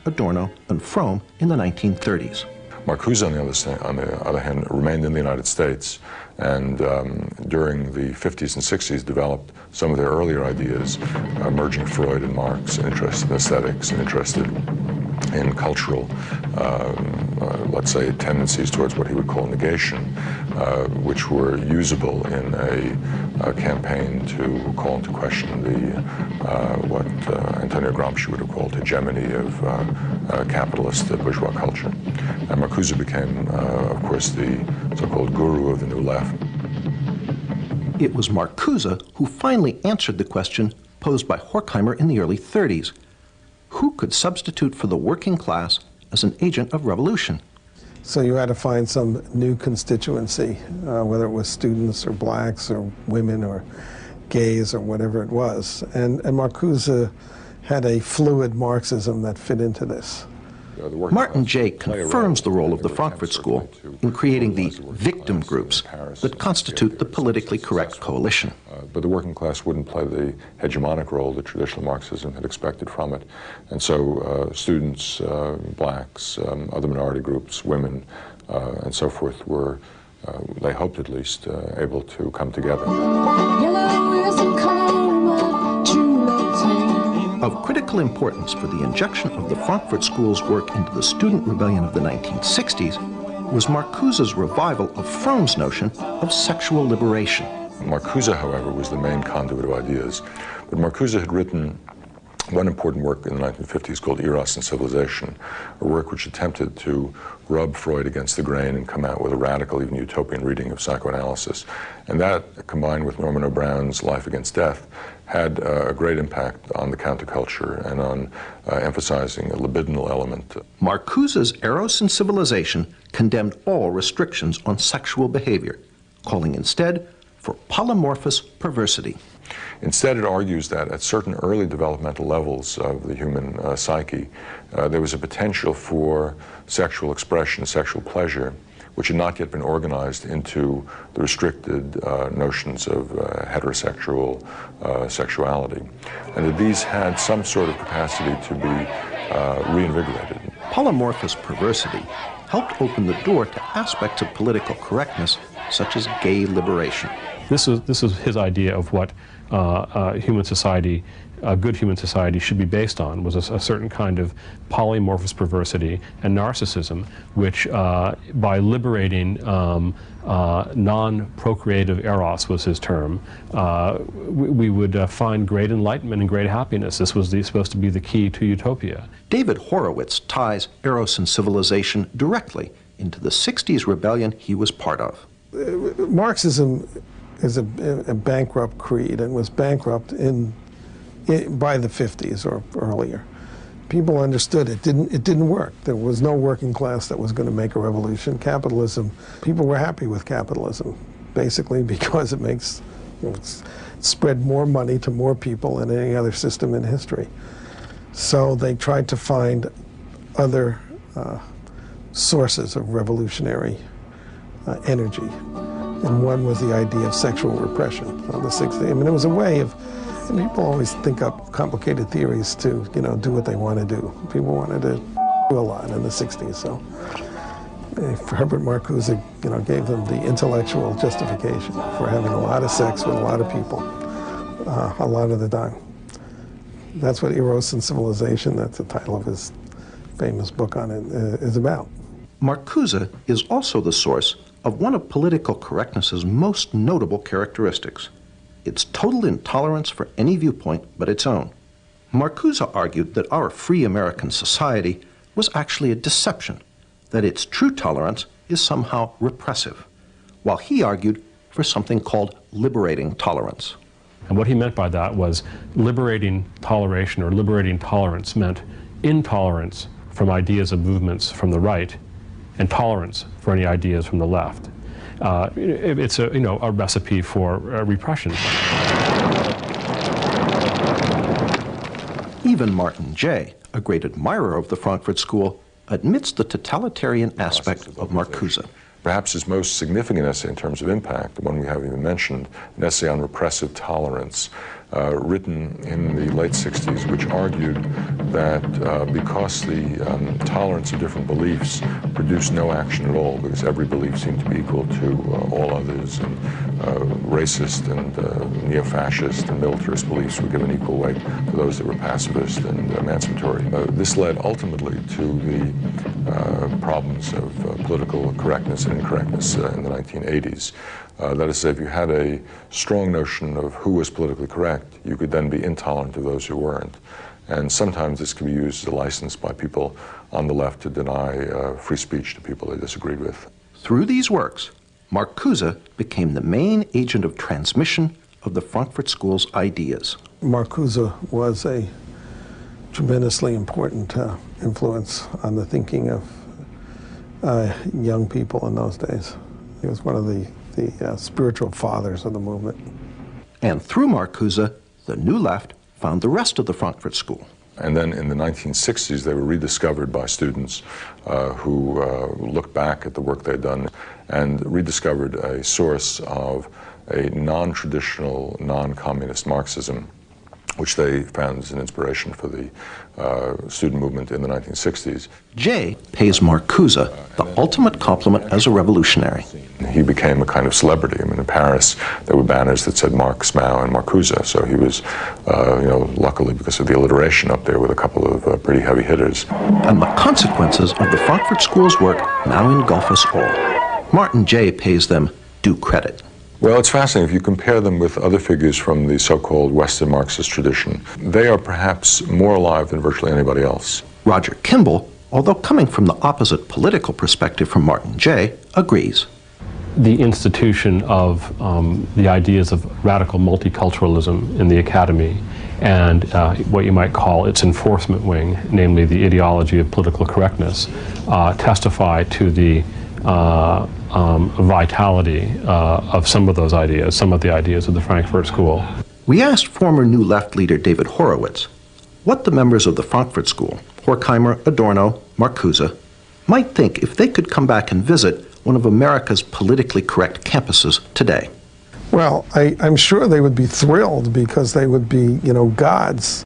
Adorno, and Fromm in the 1930s. Marcuse, on the other hand, remained in the United States, and during the 50s and 60s developed some of their earlier ideas, merging Freud and Marx, interested in aesthetics and interested in cultural, let's say, tendencies towards what he would call negation, which were usable in a campaign to call into question the what Antonio Gramsci would have called hegemony of capitalist bourgeois culture. And Marcuse became, of course, the so-called guru of the New Left. It was Marcuse who finally answered the question posed by Horkheimer in the early 30s. Who could substitute for the working class as an agent of revolution? So you had to find some new constituency, whether it was students or blacks or women or gays or whatever it was. And Marcuse had a fluid Marxism that fit into this. Martin Jay confirms the role of the Frankfurt School in creating the victim groups that constitute the politically correct coalition. But the working class wouldn't play the hegemonic role that traditional Marxism had expected from it. And so students, blacks, other minority groups, women, and so forth were, they hoped at least, able to come together. Of critical importance for the injection of the Frankfurt School's work into the student rebellion of the 1960s was Marcuse's revival of Fromm's notion of sexual liberation. Marcuse, however, was the main conduit of ideas. But Marcuse had written one important work in the 1950s called Eros and Civilization, a work which attempted to rub Freud against the grain and come out with a radical, even utopian reading of psychoanalysis. And that, combined with Norman O'Brown's Life Against Death, had a great impact on the counterculture and on emphasizing a libidinal element. Marcuse's Eros and Civilization condemned all restrictions on sexual behavior, calling instead for polymorphous perversity. Instead, it argues that at certain early developmental levels of the human psyche, there was a potential for sexual expression, sexual pleasure, which had not yet been organized into the restricted notions of heterosexual sexuality, and that these had some sort of capacity to be reinvigorated. Polymorphous perversity helped open the door to aspects of political correctness, such as gay liberation. This was his idea of what human society, a good human society, should be based on, was a certain kind of polymorphous perversity and narcissism, which by liberating non-procreative eros, was his term, we would find great enlightenment and great happiness. This was supposed to be the key to utopia. David Horowitz ties Eros and Civilization directly into the 60s rebellion he was part of. Marxism is a bankrupt creed and was bankrupt by the 50s or earlier. People understood it didn't work. There was no working class that was going to make a revolution. Capitalism, people were happy with capitalism, basically because it makes, it's spread more money to more people than any other system in history. So they tried to find other sources of revolutionary energy. And one was the idea of sexual repression of the 60s. I mean, it was a way of, and people always think up complicated theories to, do what they want to do. People wanted to do a lot in the 60s, so Herbert Marcuse, gave them the intellectual justification for having a lot of sex with a lot of people, a lot of the time. That's what Eros and Civilization, that's the title of his famous book on it, is about. Marcuse is also the source of one of political correctness's most notable characteristics, its total intolerance for any viewpoint but its own. Marcuse argued that our free American society was actually a deception, that its true tolerance is somehow repressive, while he argued for something called liberating tolerance. And what he meant by that was liberating toleration or liberating tolerance meant intolerance from ideas and movements from the right and tolerance for any ideas from the left. It's a recipe for repression. Even Martin Jay, a great admirer of the Frankfurt School, admits the totalitarian aspect of Marcuse. Perhaps his most significant essay in terms of impact, the one we haven't even mentioned, an essay on repressive tolerance, written in the late 60s, which argued that because the tolerance of different beliefs produced no action at all, because every belief seemed to be equal to all others, and racist and neo-fascist and militarist beliefs were given equal weight to those that were pacifist and emancipatory. This led ultimately to the problems of political correctness and incorrectness in the 1980s. That is to say, if you had a strong notion of who was politically correct, you could then be intolerant of those who weren't. And sometimes this can be used as a license by people on the left to deny free speech to people they disagreed with. Through these works, Marcuse became the main agent of transmission of the Frankfurt School's ideas. Marcuse was a tremendously important influence on the thinking of young people in those days. He was one of the spiritual fathers of the movement. And through Marcuse, the New Left found the rest of the Frankfurt School. And then in the 1960s, they were rediscovered by students who looked back at the work they'd done and rediscovered a source of a non-traditional, non-communist Marxism, which they found as an inspiration for the student movement in the 1960s. Jay pays Marcuse the ultimate compliment as a revolutionary. He became a kind of celebrity. I mean, in Paris, there were banners that said Marx, Mao, and Marcuse. So he was, luckily because of the alliteration up there with a couple of pretty heavy hitters. And the consequences of the Frankfurt School's work now engulf us all. Martin Jay pays them due credit. Well, it's fascinating. If you compare them with other figures from the so-called Western Marxist tradition, they are perhaps more alive than virtually anybody else. Roger Kimball, although coming from the opposite political perspective from Martin Jay, agrees. The institution of the ideas of radical multiculturalism in the academy and what you might call its enforcement wing, namely the ideology of political correctness, testify to the vitality of some of those ideas, some of the ideas of the Frankfurt School. We asked former New Left leader David Horowitz what the members of the Frankfurt School, Horkheimer, Adorno, Marcuse, might think if they could come back and visit one of America's politically correct campuses today. Well, I'm sure they would be thrilled because they would be, gods.